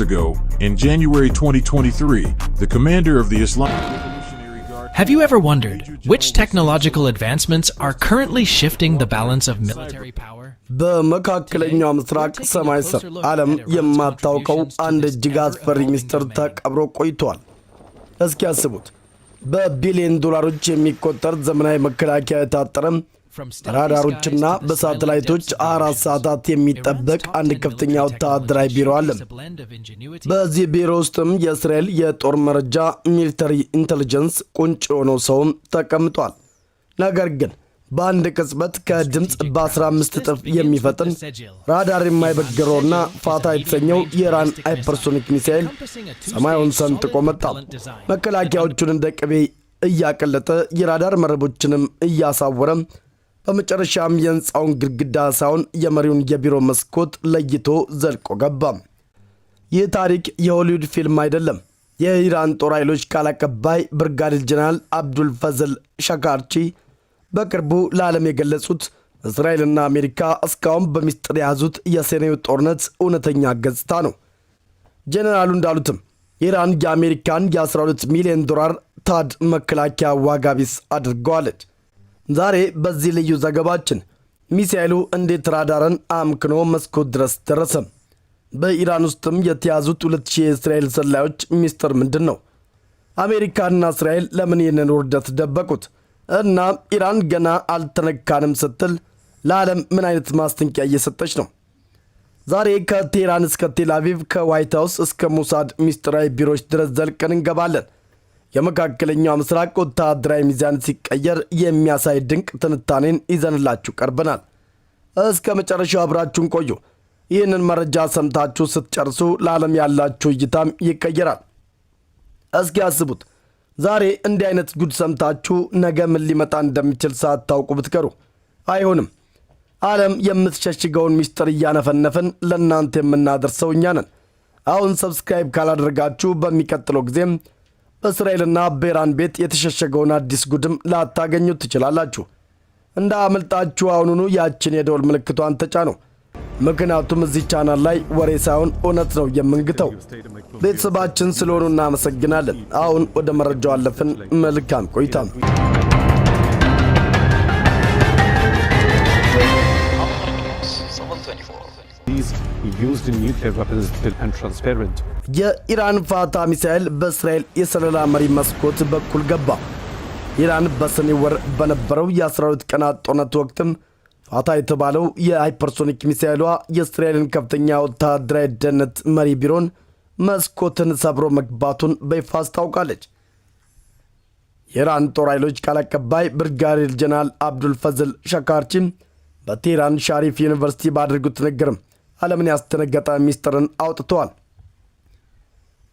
ago, in January 2023, the commander of the Islamic Revolutionary Guard... Have you ever wondered which technological advancements are currently shifting the balance of military power? በመካከለኛው ምስራቅ ሰማይ ስር ዓለም የማታውቀው አንድ እጅግ አስፈሪ ሚስጥር ተቀብሮ ቆይቷል። እስኪ ያስቡት፣ በቢሊዮን ዶላሮች የሚቆጠር ዘመናዊ መከላከያ የታጠረም ራዳሮችና በሳተላይቶች 4 ሰዓታት የሚጠበቅ አንድ ከፍተኛ ወታደራዊ ቢሮ አለ። በዚህ ቢሮ ውስጥም የእስራኤል የጦር መረጃ ሚሊተሪ ኢንተለጀንስ ቁንጭ ሆኖ ሰውም ተቀምጧል። ነገር ግን በአንድ ቅጽበት ከድምፅ በ15 እጥፍ የሚፈጥን ራዳር የማይበግረውና ፋታ የተሰኘው የኢራን ሃይፐርሶኒክ ሚሳኤል ሰማዩን ሰንጥቆ መጣ። መከላከያዎቹን እንደ ቅቤ እያቀለጠ የራዳር መረቦችንም እያሳወረ በመጨረሻም የሕንፃውን ግድግዳ ሳይሆን የመሪውን የቢሮ መስኮት ለይቶ ዘልቆ ገባ። ይህ ታሪክ የሆሊውድ ፊልም አይደለም። የኢራን ጦር ኃይሎች ቃል አቀባይ ብርጋዴር ጀነራል አብዱል ፈዝል ሻካርቺ በቅርቡ ለዓለም የገለጹት እስራኤልና አሜሪካ እስካሁን በሚስጥር የያዙት የሰሜኑ ጦርነት እውነተኛ ገጽታ ነው። ጀነራሉ እንዳሉትም ኢራን የአሜሪካን የ12 ሚሊዮን ዶላር ታድ መከላከያ ዋጋ ቢስ አድርገዋለች። ዛሬ በዚህ ልዩ ዘገባችን ሚሳኤሉ እንዴት ራዳርን አምክኖ መስኮት ድረስ ደረሰ? በኢራን ውስጥም የተያዙት 2000 የእስራኤል ሰላዮች ሚስጥር ምንድን ነው? አሜሪካና እስራኤል ለምን ይህንን ውርደት ደበቁት? እና ኢራን ገና አልተነካንም ስትል ለዓለም ምን አይነት ማስጠንቀቂያ እየሰጠች ነው? ዛሬ ከቴህራን እስከ ቴል አቪቭ፣ ከዋይት ሃውስ እስከ ሙሳድ ሚስጥራዊ ቢሮዎች ድረስ ዘልቀን እንገባለን። የመካከለኛው ምስራቅ ወታደራዊ ሚዛን ሲቀየር የሚያሳይ ድንቅ ትንታኔን ይዘንላችሁ ቀርበናል። እስከ መጨረሻው አብራችሁን ቆዩ። ይህንን መረጃ ሰምታችሁ ስትጨርሱ ለዓለም ያላችሁ እይታም ይቀየራል። እስኪ ያስቡት፣ ዛሬ እንዲህ አይነት ጉድ ሰምታችሁ ነገ ምን ሊመጣ እንደሚችል ሳታውቁ ብትቀሩ። አይሆንም። ዓለም የምትሸሽገውን ሚስጥር እያነፈነፈን ለእናንተ የምናደርሰው እኛ ነን። አሁን ሰብስክራይብ ካላደረጋችሁ በሚቀጥለው ጊዜም በእስራኤልና በኢራን ቤት የተሸሸገውን አዲስ ጉድም ላታገኙት ትችላላችሁ። እንዳመልጣችሁ አሁኑኑ ያችን የደወል ምልክቷን ተጫኑ። ምክንያቱም እዚህ ቻናል ላይ ወሬ ሳይሆን እውነት ነው የምንግተው። ቤተሰባችን ስለሆኑ እናመሰግናለን። አሁን ወደ መረጃው አለፍን። መልካም ቆይታ። የኢራን ፋታ ሚሳኤል በእስራኤል የሰለላ መሪ መስኮት በኩል ገባ። ኢራን በሰኔ ወር በነበረው የ12 ቀናት ጦርነት ወቅትም ፋታ የተባለው የሃይፐርሶኒክ ሚሳኤሏ የእስራኤልን ከፍተኛ ወታደራዊ ደህንነት መሪ ቢሮን መስኮትን ሰብሮ መግባቱን በይፋ አስታውቃለች። የኢራን ጦር ኃይሎች ቃል አቀባይ ብርጋዴር ጀነራል አብዱል ፈዝል ሻካርቺ በቴህራን ሻሪፍ ዩኒቨርሲቲ ባደረጉት ንግግር ዓለምን ያስደነገጠ ሚስጥርን አውጥተዋል።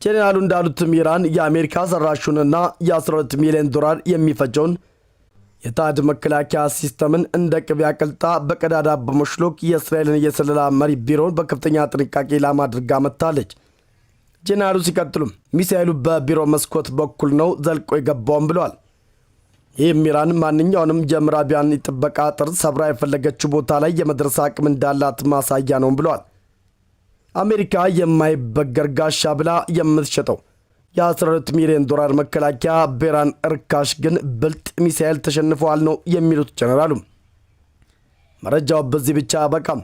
ጀነራሉ እንዳሉትም ኢራን የአሜሪካ ሰራሹንና የ12 ሚሊዮን ዶላር የሚፈጀውን የታድ መከላከያ ሲስተምን እንደ ቅቤ አቀልጣ በቀዳዳ በመሽሎክ የእስራኤልን የሰለላ መሪ ቢሮን በከፍተኛ ጥንቃቄ ኢላማ አድርጋ መታለች። ጀነራሉ ሲቀጥሉም ሚሳኤሉ በቢሮ መስኮት በኩል ነው ዘልቆ የገባውም ብለዋል። ይህም ኢራን ማንኛውንም የምዕራቢያን ጥበቃ አጥር ሰብራ የፈለገችው ቦታ ላይ የመድረስ አቅም እንዳላት ማሳያ ነው ብለዋል። አሜሪካ የማይበገር ጋሻ ብላ የምትሸጠው የ12 ሚሊዮን ዶላር መከላከያ በኢራን እርካሽ ግን ብልጥ ሚሳኤል ተሸንፈዋል ነው የሚሉት ጀነራሉ። መረጃው በዚህ ብቻ አበቃም።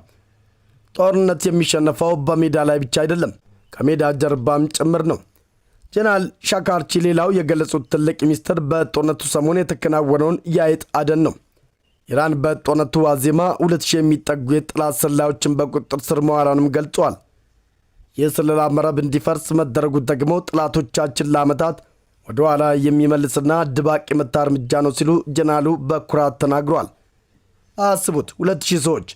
ጦርነት የሚሸነፈው በሜዳ ላይ ብቻ አይደለም፣ ከሜዳ ጀርባም ጭምር ነው። ጀነራል ሻካርቺ ሌላው የገለጹት ትልቅ ሚስጥር በጦርነቱ ሰሞን የተከናወነውን የአይጥ አደን ነው። ኢራን በጦርነቱ ዋዜማ 2000 የሚጠጉ የጠላት ሰላዮችን በቁጥጥር ስር መዋሏንም ገልጿል። የስለላ መረብ እንዲፈርስ መደረጉ ደግሞ ጠላቶቻችን ለዓመታት ወደ ኋላ የሚመልስና ድባቅ የመታ እርምጃ ነው ሲሉ ጀነራሉ በኩራት ተናግረዋል። አስቡት፣ 2000 ሰዎች።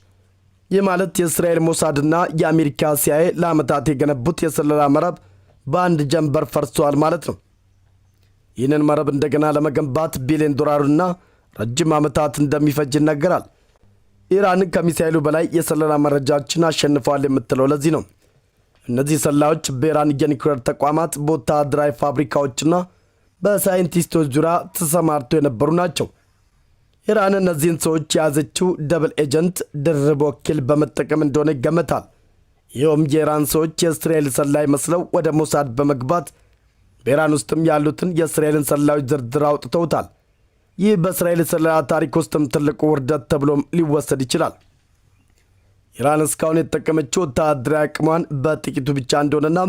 ይህ ማለት የእስራኤል ሞሳድና የአሜሪካ ሲአይኤ ለዓመታት የገነቡት የስለላ መረብ በአንድ ጀንበር ፈርሷል ማለት ነው። ይህንን መረብ እንደገና ለመገንባት ቢሊዮን ዶላርና ረጅም ዓመታት እንደሚፈጅ ይነገራል። ኢራን ከሚሳኤሉ በላይ የሰለላ መረጃችን አሸንፈዋል የምትለው ለዚህ ነው። እነዚህ ሰላዮች በኢራን የኒውክሌር ተቋማት፣ በወታደራዊ ፋብሪካዎችና በሳይንቲስቶች ዙሪያ ተሰማርተው የነበሩ ናቸው። ኢራን እነዚህን ሰዎች የያዘችው ደብል ኤጀንት ድርብ ወኪል በመጠቀም እንደሆነ ይገመታል። ይህም የኢራን ሰዎች የእስራኤል ሰላይ መስለው ወደ ሞሳድ በመግባት በኢራን ውስጥም ያሉትን የእስራኤልን ሰላዮች ዝርዝር አውጥተውታል። ይህ በእስራኤል ስለላ ታሪክ ውስጥም ትልቁ ውርደት ተብሎም ሊወሰድ ይችላል። ኢራን እስካሁን የተጠቀመችው ወታደራዊ አቅሟን በጥቂቱ ብቻ እንደሆነና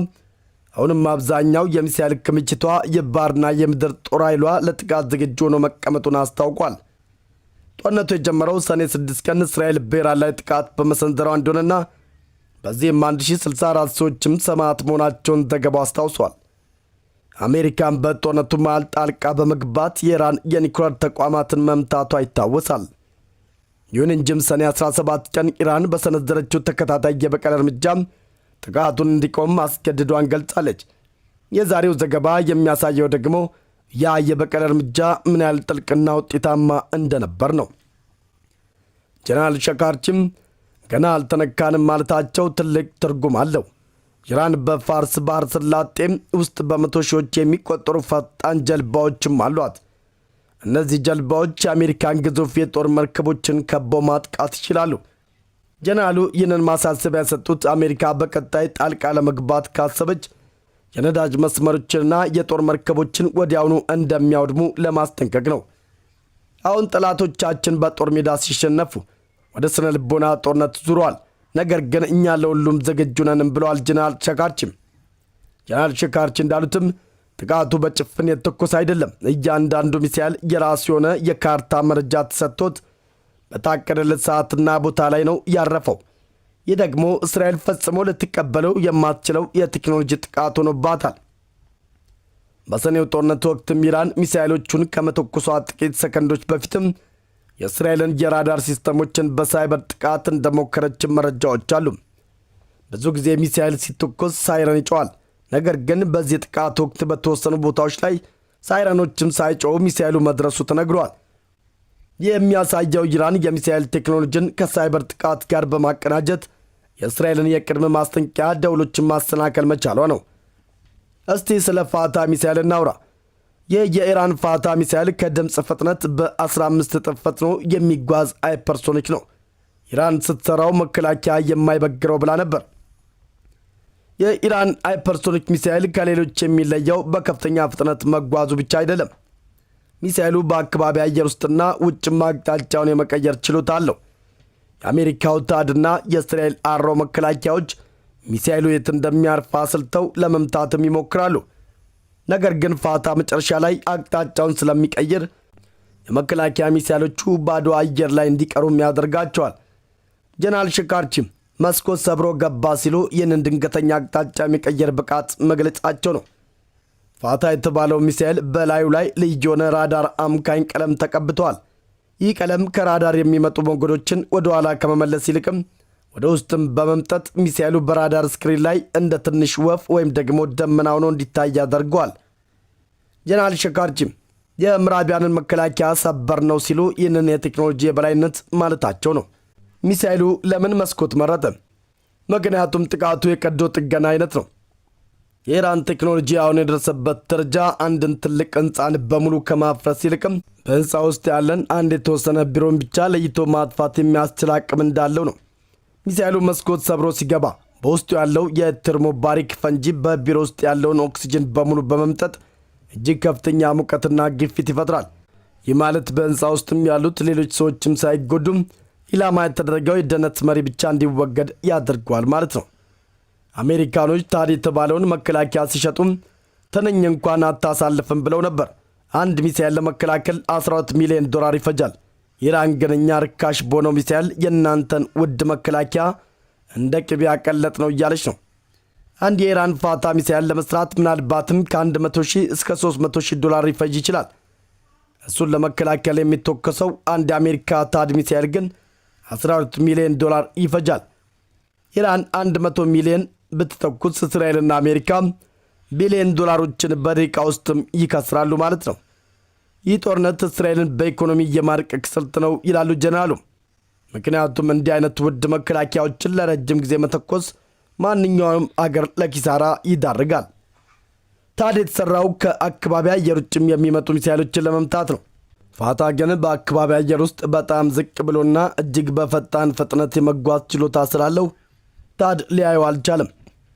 አሁንም አብዛኛው የሚሳኤል ክምችቷ የባህርና የምድር ጦር ኃይሏ ለጥቃት ዝግጁ ሆኖ መቀመጡን አስታውቋል። ጦርነቱ የጀመረው ሰኔ 6 ቀን እስራኤል በኢራን ላይ ጥቃት በመሰንዘሯ እንደሆነና በዚህም 1064 ሰዎችም ሰማዕት መሆናቸውን ዘገባው አስታውሷል። አሜሪካን በጦርነቱ መሃል ጣልቃ በመግባት የኢራን የኒውክሌር ተቋማትን መምታቷ ይታወሳል። ይሁን እንጂም ሰኔ 17 ቀን ኢራን በሰነዘረችው ተከታታይ የበቀል እርምጃም ጥቃቱን እንዲቆም ማስገደዷን ገልጻለች። የዛሬው ዘገባ የሚያሳየው ደግሞ ያ የበቀል እርምጃ ምን ያህል ጥልቅና ውጤታማ እንደነበር ነው። ጀነራል ሸካርቺም ገና አልተነካንም ማለታቸው ትልቅ ትርጉም አለው። ኢራን በፋርስ ባህር ሰላጤም ውስጥ በመቶ ሺዎች የሚቆጠሩ ፈጣን ጀልባዎችም አሏት። እነዚህ ጀልባዎች የአሜሪካን ግዙፍ የጦር መርከቦችን ከበው ማጥቃት ይችላሉ። ጀነራሉ ይህንን ማሳሰቢያ የሰጡት አሜሪካ በቀጣይ ጣልቃ ለመግባት ካሰበች የነዳጅ መስመሮችንና የጦር መርከቦችን ወዲያውኑ እንደሚያወድሙ ለማስጠንቀቅ ነው። አሁን ጠላቶቻችን በጦር ሜዳ ሲሸነፉ ወደ ስነ ልቦና ጦርነት ዙረዋል። ነገር ግን እኛ ለሁሉም ዝግጁ ነን ብለዋል ጀነራል ሸካርቺም። ጀነራል ሸካርቺ እንዳሉትም ጥቃቱ በጭፍን የተኮሰ አይደለም። እያንዳንዱ ሚሳኤል የራሱ የሆነ የካርታ መረጃ ተሰጥቶት በታቀደለት ሰዓትና ቦታ ላይ ነው ያረፈው። ይህ ደግሞ እስራኤል ፈጽሞ ልትቀበለው የማትችለው የቴክኖሎጂ ጥቃት ሆኖባታል። በሰኔው ጦርነት ወቅትም ኢራን ሚሳኤሎቹን ከመተኮሷ ጥቂት ሰከንዶች በፊትም የእስራኤልን የራዳር ሲስተሞችን በሳይበር ጥቃት እንደሞከረችም መረጃዎች አሉ። ብዙ ጊዜ ሚሳኤል ሲተኮስ ሳይረን ይጮዋል። ነገር ግን በዚህ ጥቃት ወቅት በተወሰኑ ቦታዎች ላይ ሳይረኖችም ሳይጮው ሚሳኤሉ መድረሱ ተነግሯል። ይህ የሚያሳየው ኢራን የሚሳኤል ቴክኖሎጂን ከሳይበር ጥቃት ጋር በማቀናጀት የእስራኤልን የቅድመ ማስጠንቀቂያ ደውሎችን ማሰናከል መቻሏ ነው። እስቲ ስለ ፋታ ሚሳኤል እናውራ። ይህ የኢራን ፋታ ሚሳኤል ከድምፅ ፍጥነት በ15 እጥፍ ፈጥኖ የሚጓዝ ሃይፐርሶኒክ ነው። ኢራን ስትሰራው መከላከያ የማይበግረው ብላ ነበር። የኢራን ሃይፐርሶኒክ ሚሳኤል ከሌሎች የሚለየው በከፍተኛ ፍጥነት መጓዙ ብቻ አይደለም። ሚሳኤሉ በአካባቢ አየር ውስጥና ውጭም አቅጣጫውን የመቀየር ችሎታ አለው። የአሜሪካው ታድና የእስራኤል አሮ መከላከያዎች ሚሳኤሉ የት እንደሚያርፍ አስልተው ለመምታትም ይሞክራሉ። ነገር ግን ፋታ መጨረሻ ላይ አቅጣጫውን ስለሚቀይር የመከላከያ ሚሳኤሎቹ ባዶ አየር ላይ እንዲቀሩም ያደርጋቸዋል። ጀነራል ሸካርቺም መስኮት ሰብሮ ገባ ሲሉ ይህንን ድንገተኛ አቅጣጫ የሚቀየር ብቃት መግለጻቸው ነው። ፋታ የተባለው ሚሳኤል በላዩ ላይ ልዩ የሆነ ራዳር አምካኝ ቀለም ተቀብተዋል። ይህ ቀለም ከራዳር የሚመጡ ሞገዶችን ወደ ኋላ ከመመለስ ይልቅም ወደ ውስጥም በመምጠጥ ሚሳኤሉ በራዳር ስክሪን ላይ እንደ ትንሽ ወፍ ወይም ደግሞ ደመና ሆኖ እንዲታይ ያደርገዋል። ጀነራል ሸካርቺም የምዕራቢያንን መከላከያ ሰበር ነው ሲሉ ይህንን የቴክኖሎጂ የበላይነት ማለታቸው ነው። ሚሳኤሉ ለምን መስኮት መረጠ? ምክንያቱም ጥቃቱ የቀዶ ጥገና አይነት ነው። የኢራን ቴክኖሎጂ አሁን የደረሰበት ደረጃ አንድን ትልቅ ሕንፃን በሙሉ ከማፍረስ ይልቅም በሕንፃ ውስጥ ያለን አንድ የተወሰነ ቢሮን ብቻ ለይቶ ማጥፋት የሚያስችል አቅም እንዳለው ነው። ሚሳኤሉ መስኮት ሰብሮ ሲገባ በውስጡ ያለው የቴርሞባሪክ ፈንጂ በቢሮ ውስጥ ያለውን ኦክሲጅን በሙሉ በመምጠጥ እጅግ ከፍተኛ ሙቀትና ግፊት ይፈጥራል። ይህ ማለት በሕንፃ ውስጥም ያሉት ሌሎች ሰዎችም ሳይጎዱም ኢላማ የተደረገው የደህንነት መሪ ብቻ እንዲወገድ ያደርገዋል ማለት ነው። አሜሪካኖች ታድ የተባለውን መከላከያ ሲሸጡም ትንኝ እንኳን አታሳልፍም ብለው ነበር። አንድ ሚሳኤል ለመከላከል $12 ሚሊዮን ይፈጃል። ኢራን ግን እኛ ርካሽ በሆነው ሚሳኤል የእናንተን ውድ መከላከያ እንደ ቅቤ ያቀለጥ ነው እያለች ነው። አንድ የኢራን ፋታ ሚሳኤል ለመስራት ምናልባትም ከ100,000 እስከ $300,000 ይፈጅ ይችላል። እሱን ለመከላከል የሚተኮሰው አንድ የአሜሪካ ታድ ሚሳኤል ግን $12 ሚሊዮን ይፈጃል። ኢራን 100 ሚሊዮን ብትተኩስ እስራኤልና አሜሪካ ቢሊዮን ዶላሮችን በደቂቃ ውስጥም ይከስራሉ ማለት ነው። ይህ ጦርነት እስራኤልን በኢኮኖሚ የማርቀቅ ስልት ነው ይላሉ ጀነራሉ። ምክንያቱም እንዲህ አይነት ውድ መከላከያዎችን ለረጅም ጊዜ መተኮስ ማንኛውም አገር ለኪሳራ ይዳርጋል። ታዲያ የተሰራው ከአካባቢ አየር ውጭም የሚመጡ ሚሳኤሎችን ለመምታት ነው። ፋታ ግን በአካባቢ አየር ውስጥ በጣም ዝቅ ብሎና እጅግ በፈጣን ፍጥነት የመጓዝ ችሎታ ስላለው ታድ ሊያዩ አልቻለም።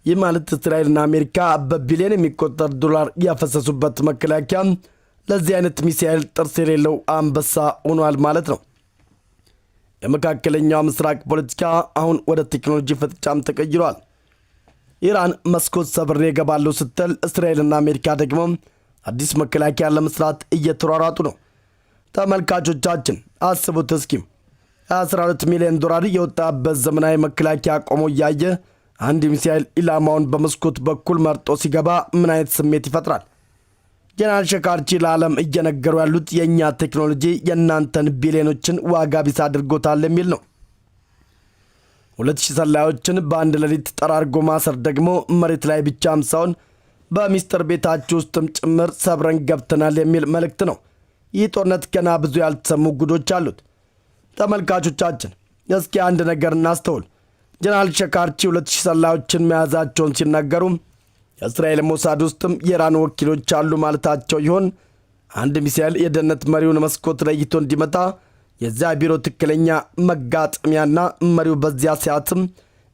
ይህ ማለት እስራኤልና አሜሪካ በቢሊዮን የሚቆጠር ዶላር ያፈሰሱበት መከላከያ ለዚህ አይነት ሚሳኤል ጥርስ የሌለው አንበሳ ሆኗል ማለት ነው። የመካከለኛው ምስራቅ ፖለቲካ አሁን ወደ ቴክኖሎጂ ፍጥጫም ተቀይሯል። ኢራን መስኮት ሰብሬ እገባለሁ ስትል፣ እስራኤልና አሜሪካ ደግሞ አዲስ መከላከያ ለመስራት እየተሯሯጡ ነው። ተመልካቾቻችን አስቡት እስኪ 12 ሚሊዮን ዶላር የወጣበት ዘመናዊ መከላከያ ቆሞ እያየ አንድ ሚሳኤል ኢላማውን በመስኮት በኩል መርጦ ሲገባ ምን አይነት ስሜት ይፈጥራል? ጀነራል ሸካርቺ ለዓለም እየነገሩ ያሉት የእኛ ቴክኖሎጂ የእናንተን ቢሊዮኖችን ዋጋ ቢስ አድርጎታል የሚል ነው። 2000 ሰላዮችን በአንድ ሌሊት ጠራርጎ ማሰር ደግሞ መሬት ላይ ብቻም ሳይሆን በሚስጥር ቤታችሁ ውስጥም ጭምር ሰብረን ገብተናል የሚል መልእክት ነው። ይህ ጦርነት ገና ብዙ ያልተሰሙ ጉዶች አሉት። ተመልካቾቻችን እስኪ አንድ ነገር እናስተውል። ጀነራል ሸካርቺ 2000 ሰላዮችን መያዛቸውን ሲናገሩ የእስራኤል ሞሳድ ውስጥም የኢራን ወኪሎች አሉ ማለታቸው ይሆን? አንድ ሚሳኤል የደህንነት መሪውን መስኮት ለይቶ እንዲመታ የዚያ ቢሮ ትክክለኛ መጋጠሚያና መሪው በዚያ ሰዓትም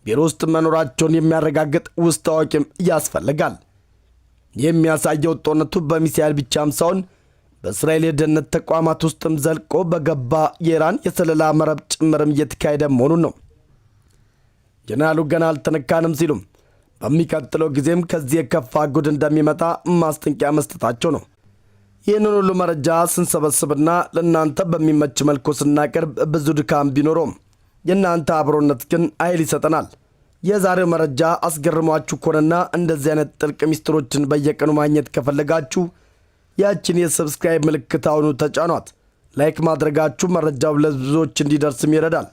ቢሮ ውስጥ መኖራቸውን የሚያረጋግጥ ውስጥ አዋቂም ያስፈልጋል። የሚያሳየው ጦርነቱ በሚሳኤል ብቻም ሳይሆን በእስራኤል የደህንነት ተቋማት ውስጥም ዘልቆ በገባ የኢራን የሰለላ መረብ ጭምርም እየተካሄደ መሆኑን ነው። ጀነራሉ ገና አልተነካንም ሲሉም በሚቀጥለው ጊዜም ከዚህ የከፋ ጉድ እንደሚመጣ ማስጠንቀቂያ መስጠታቸው ነው። ይህንን ሁሉ መረጃ ስንሰበስብና ለእናንተ በሚመች መልኩ ስናቀርብ ብዙ ድካም ቢኖረውም የእናንተ አብሮነት ግን ኃይል ይሰጠናል። የዛሬው መረጃ አስገርሟችሁ ከሆነና እንደዚህ አይነት ጥልቅ ሚስጥሮችን በየቀኑ ማግኘት ከፈለጋችሁ ያችን የሰብስክራይብ ምልክት አሁኑ ተጫኗት። ላይክ ማድረጋችሁ መረጃው ለብዙዎች እንዲደርስም ይረዳል።